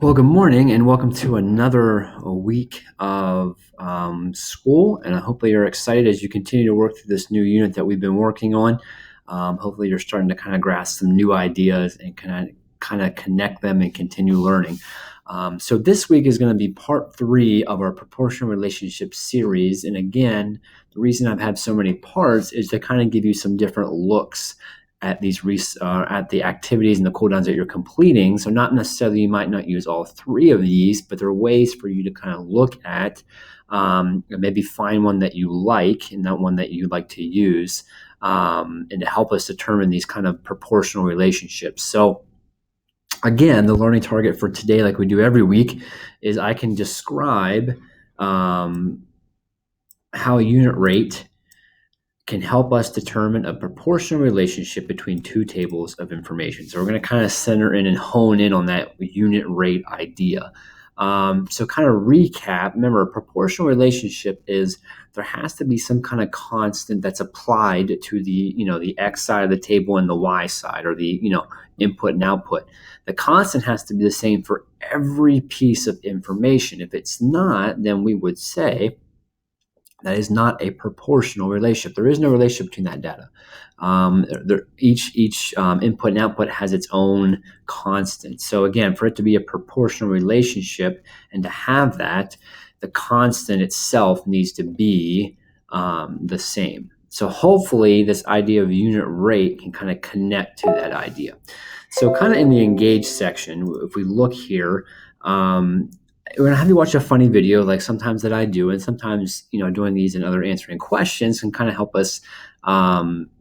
Well, good morning and welcome to another week of school. And hopefully, you're excited as you continue to work through this new unit that we've been working on. Hopefully, you're starting to kind of grasp some new ideas and kind of connect them and continue learning. So, this week is going to be part 3 of our proportional relationship series. And again, the reason I've had so many parts is to kind of give you some different looks at at the activities and the cooldowns that you're completing. So not necessarily you might not use all 3 of these, but there are ways for you to kind of look at and maybe find one that you like and not one that you'd like to use, and to help us determine these kind of proportional relationships. So again, the learning target for today, like we do every week, is I can describe how a unit rate can help us determine a proportional relationship between 2 tables of information. So we're going to kind of center in and hone in on that unit rate idea. So kind of recap, remember, a proportional relationship is there has to be some kind of constant that's applied to the X side of the table and the Y side, or the input and output. The constant has to be the same for every piece of information. If it's not, then we would say that is not a proportional relationship. There is no relationship between that data. Each input and output has its own constant. So again, for it to be a proportional relationship and to have that, the constant itself needs to be the same. So hopefully this idea of unit rate can kind of connect to that idea. So kind of in the engage section, if we look here, we're gonna have you watch a funny video, like sometimes that I do, and sometimes doing these and other answering questions can kind of help us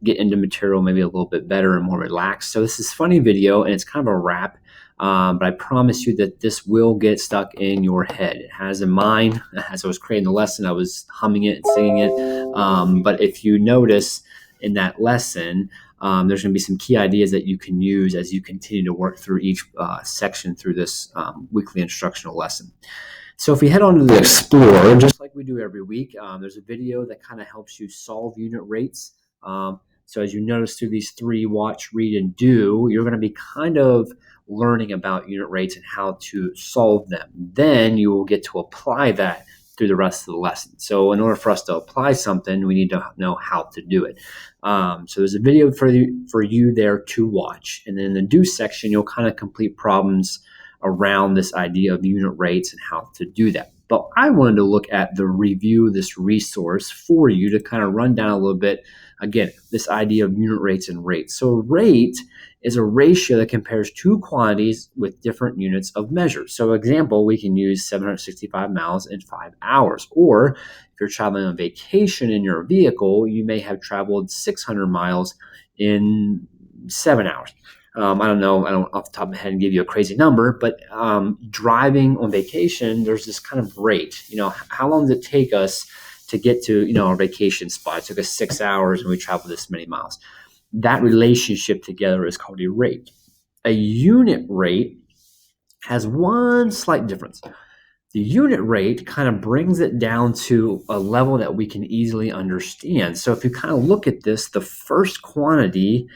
get into material maybe a little bit better and more relaxed. So this is a funny video, and it's kind of a wrap, but I promise you that this will get stuck in your head. It has in mine. As I was creating the lesson, I was humming it and singing it. But if you notice in that lesson, there's going to be some key ideas that you can use as you continue to work through each section through this weekly instructional lesson. So if we head on to the Explorer, just like we do every week, there's a video that kind of helps you solve unit rates. So as you notice through these 3, watch, read, and do, you're going to be kind of learning about unit rates and how to solve them. Then you will get to apply that through the rest of the lesson. So in order for us to apply something, we need to know how to do it. So there's a video for you there to watch. And then in the do section, you'll kind of complete problems around this idea of unit rates and how to do that. But I wanted to look at the review, this resource for you to kind of run down a little bit, again, this idea of unit rates and rates. So rate is a ratio that compares 2 quantities with different units of measure. So example, we can use 765 miles in 5 hours. Or if you're traveling on vacation in your vehicle, you may have traveled 600 miles in 7 hours. I don't know, I don't off the top of my head give you a crazy number, but driving on vacation, there's this kind of rate. How long does it take us to get to our vacation spot? It took us 6 hours and we traveled this many miles. That relationship together is called a rate. A unit rate has one slight difference. The unit rate kind of brings it down to a level that we can easily understand. So if you kind of look at this, the first quantity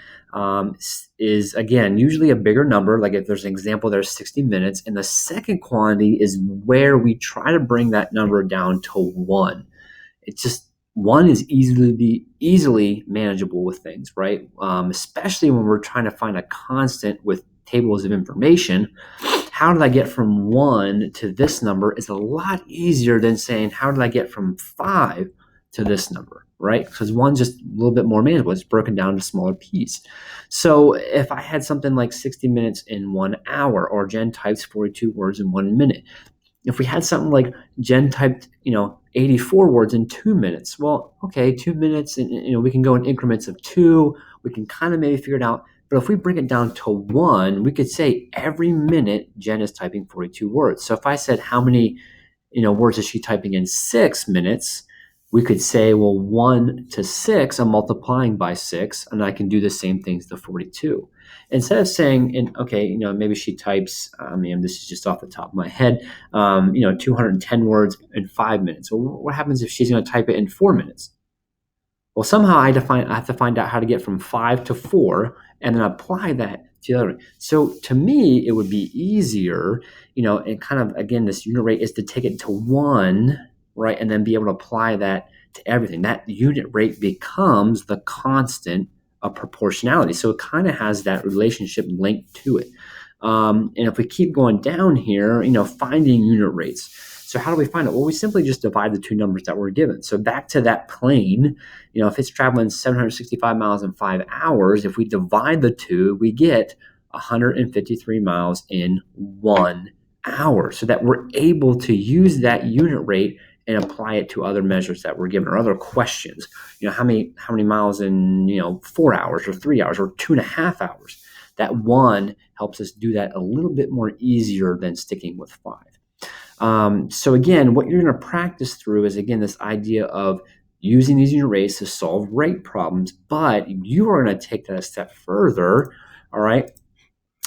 is, again, usually a bigger number. Like if there's an example, there's 60 minutes. And the second quantity is where we try to bring that number down to 1. It's just 1 is easily manageable with things, right? Especially when we're trying to find a constant with tables of information. How did I get from 1 to this number is a lot easier than saying, how did I get from 5 to this number, right? Because 1's just a little bit more manageable. It's broken down to smaller pieces. So if I had something like 60 minutes in 1 hour, or Jen types 42 words in 1 minute, if we had something like Jen typed, 84 words in 2 minutes, well, okay, 2 minutes, and we can go in increments of 2. We can kind of maybe figure it out. But if we bring it down to 1, we could say every minute Jen is typing 42 words. So if I said how many, words is she typing in 6 minutes, we could say, well, 1 to 6, I'm multiplying by 6, and I can do the same things to 42. Instead of saying, maybe she types, this is just off the top of my head, 210 words in 5 minutes. Well, what happens if she's going to type it in 4 minutes? Well, somehow I have to find out how to get from 5 to 4 and then apply that to the other way. So to me, it would be easier, and kind of, again, this unit rate is to take it to 1, right? And then be able to apply that to everything. That unit rate becomes the constant of proportionality. So it kind of has that relationship linked to it. And if we keep going down here, finding unit rates. So how do we find it? Well, we simply just divide the two numbers that we're given. So back to that plane, if it's traveling 765 miles in 5 hours, if we divide the two, we get 153 miles in 1 hour, so that we're able to use that unit rate and apply it to other measures that we're given or other questions. How many miles in 4 hours or 3 hours or 2.5 hours? That 1 helps us do that a little bit more easier than sticking with 5. So again, what you're going to practice through is, again, this idea of using these unit rates to solve rate problems, but you are going to take that a step further, all right,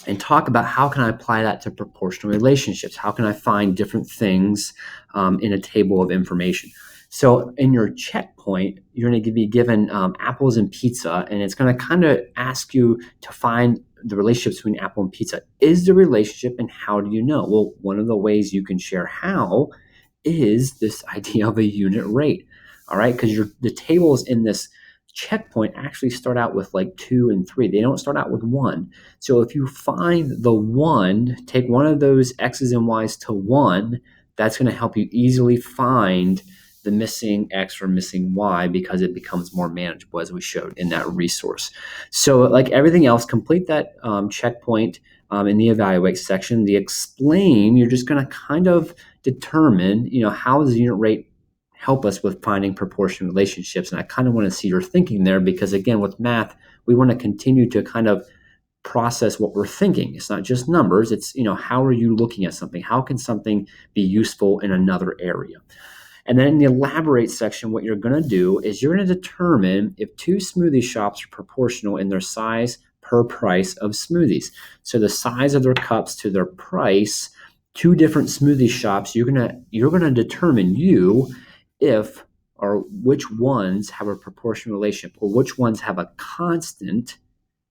and talk about how can I apply that to proportional relationships? How can I find different things in a table of information? So in your checkpoint, you're going to be given apples and pizza, and it's going to kind of ask you to find the relationships between apple and pizza. Is the relationship, and how do you know? Well, one of the ways you can share how is this idea of a unit rate, all right? Because the tables in this checkpoint actually start out with like 2 and 3. They don't start out with 1. So if you find the 1, take one of those X's and Y's to 1, that's going to help you easily find the missing X or missing Y, because it becomes more manageable, as we showed in that resource. So like everything else, complete that checkpoint in the evaluate section. The explain, you're just going to kind of determine, how does the unit rate help us with finding proportion relationships. And I kind of want to see your thinking there, because again, with math, we want to continue to kind of process what we're thinking. It's not just numbers. It's, how are you looking at something? How can something be useful in another area? And then in the elaborate section, what you're going to do is you're going to determine if 2 smoothie shops are proportional in their size per price of smoothies. So the size of their cups to their price, 2 different smoothie shops, you're going to determine if or which ones have a proportional relationship, or which ones have a constant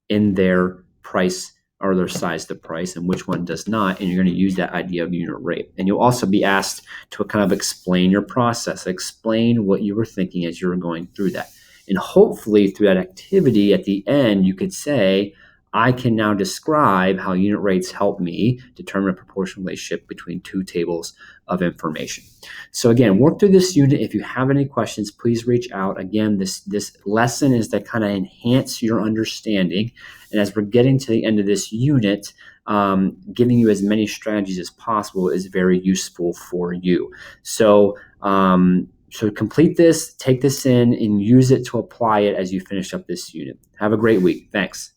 in their price or their size to price, and which one does not. And you're going to use that idea of unit rate. And you'll also be asked to kind of explain your process, explain what you were thinking as you were going through that. And hopefully through that activity at the end, you could say, I can now describe how unit rates help me determine a proportional relationship between 2 tables of information. So again, work through this unit. If you have any questions, please reach out. Again, this lesson is to kind of enhance your understanding. And as we're getting to the end of this unit, giving you as many strategies as possible is very useful for you. So complete this, take this in, and use it to apply it as you finish up this unit. Have a great week. Thanks.